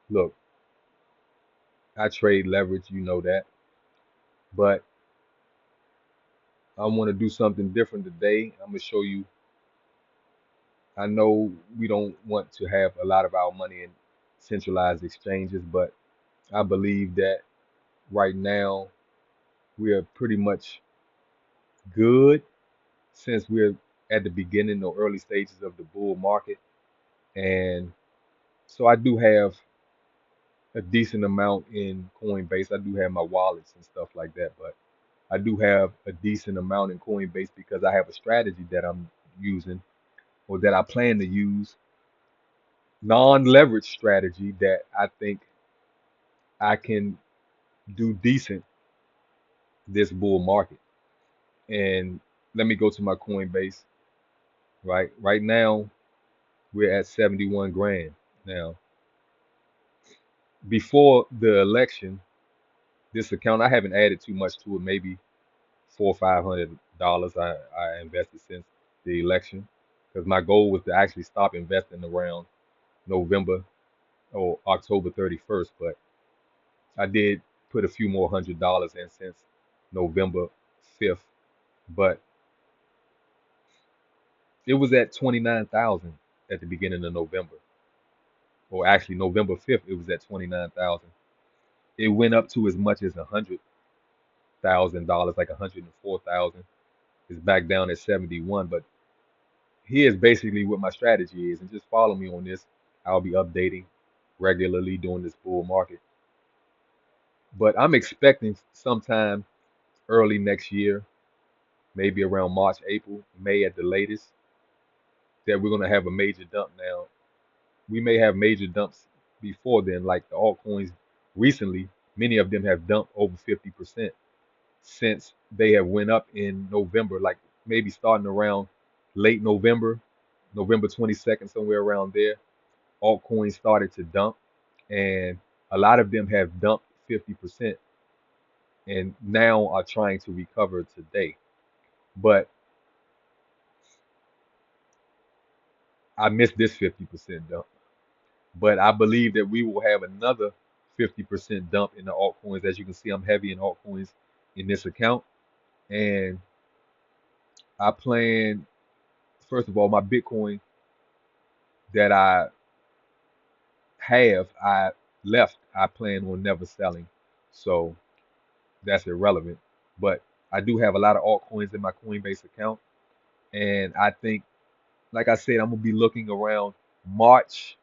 Look, I trade leverage, you know that, but I want to do something different today. I'm gonna show you. I know we don't want to have a lot of our money in centralized exchanges, but I believe that right now we are pretty much good since we're at the beginning or early stages of the bull market. And so I do have a decent amount in Coinbase. I do have my wallets and stuff like that, but I do have a decent amount in Coinbase because I have a strategy that I'm using or that I plan to use, non-leverage strategy that I think I can do decent this bull market. And let me go to my Coinbase, right? Right now, we're at 71 grand. Now, before the election, this account, I haven't added too much to it, maybe $400 or $500 I invested since the election because my goal was to actually stop investing around November or October 31st, but I did put a few more $100 in since November 5th, but it was at 29,000 at the beginning of November, or actually November 5th, it was at 29,000. It went up to as much as $100,000, like 104,000. It's back down at 71, but here's basically what my strategy is, and just follow me on this. I'll be updating regularly during this bull market, but I'm expecting sometime early next year, maybe around March, April, May at the latest, that we're going to have a major dump. Now, we may have major dumps before then, like the altcoins recently, many of them have dumped over 50% since they have went up in November, like maybe starting around late November, November 22nd, somewhere around there. Altcoins started to dump, and a lot of them have dumped 50% and now are trying to recover today. But I missed this 50% dump. But I believe that we will have another 50% dump in the altcoins. As you can see, I'm heavy in altcoins in this account. And I plan, first of all, my Bitcoin that I I left, I plan on never selling. So that's irrelevant. But I do have a lot of altcoins in my Coinbase account. And I think, like I said, I'm going to be looking around March,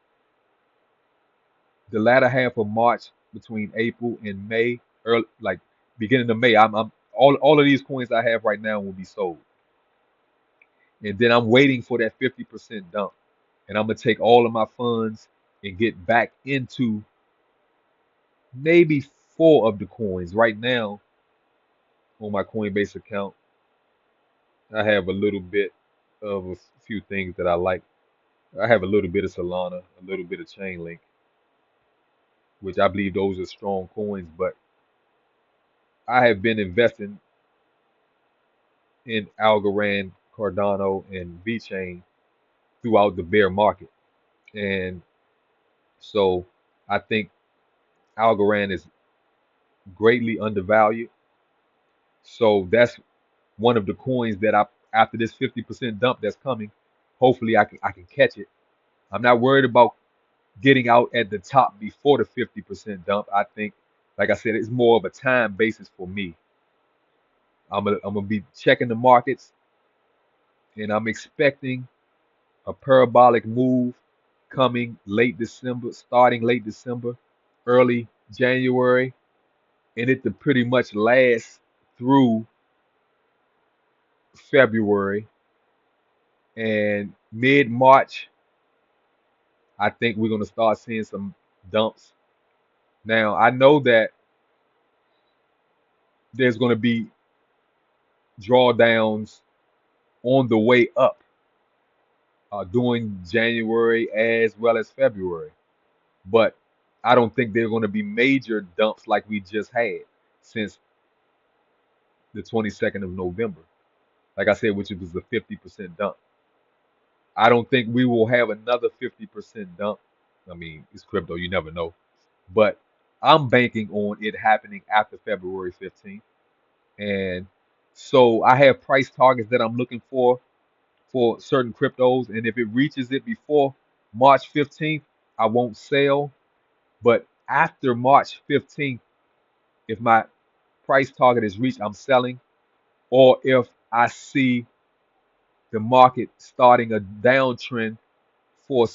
the latter half of March between April and May, early, like beginning of May. I'm all of these coins I have right now will be sold, and then I'm waiting for that 50% dump, and I'm gonna take all of my funds and get back into maybe four of the coins. Right now on my Coinbase account, I have a little bit of a few things that I like. I have a little bit of Solana, a little bit of Chainlink, which I believe those are strong coins, but I have been investing in Algorand, Cardano, and VeChain throughout the bear market. And so I think Algorand is greatly undervalued. So that's one of the coins that after this 50% dump that's coming, hopefully I can catch it. I'm not worried about getting out at the top before the 50% dump. I think, like I said, it's more of a time basis for me. I'm gonna be checking the markets, and I'm expecting a parabolic move coming late December, starting late December, early January, and it to pretty much last through February and mid March. I think we're going to start seeing some dumps. Now, I know that there's going to be drawdowns on the way up during January as well as February, but I don't think they're going to be major dumps like we just had since the 22nd of November. Like I said, which was a 50% dump. I don't think we will have another 50% dump. I mean, it's crypto, you never know. but I'm banking on it happening after February 15th. And so I have price targets that I'm looking for certain cryptos. And if it reaches it before March 15th, I won't sell. But after March 15th, if my price target is reached, I'm selling. Or if I see the market starting a downtrend for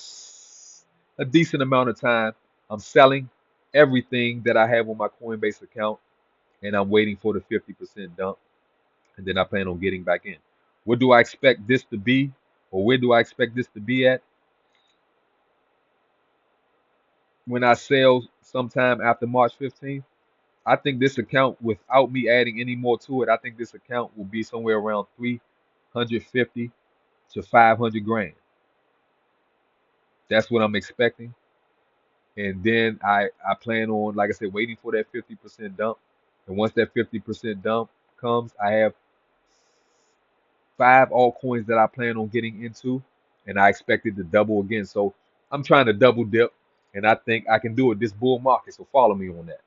a decent amount of time, I'm selling everything that I have on my Coinbase account and I'm waiting for the 50% dump. And then I plan on getting back in. What do I expect this to be, or where do I expect this to be at when I sell sometime after March 15th? I think this account, without me adding any more to it, I think this account will be somewhere around 350 to 500 grand. That's what I'm expecting. And then I plan on, like I said, waiting for that 50% dump. And once that 50% dump comes, I have 5 altcoins that I plan on getting into, and I expect it to double again. So I'm trying to double dip, and I think I can do it this bull market. So follow me on that.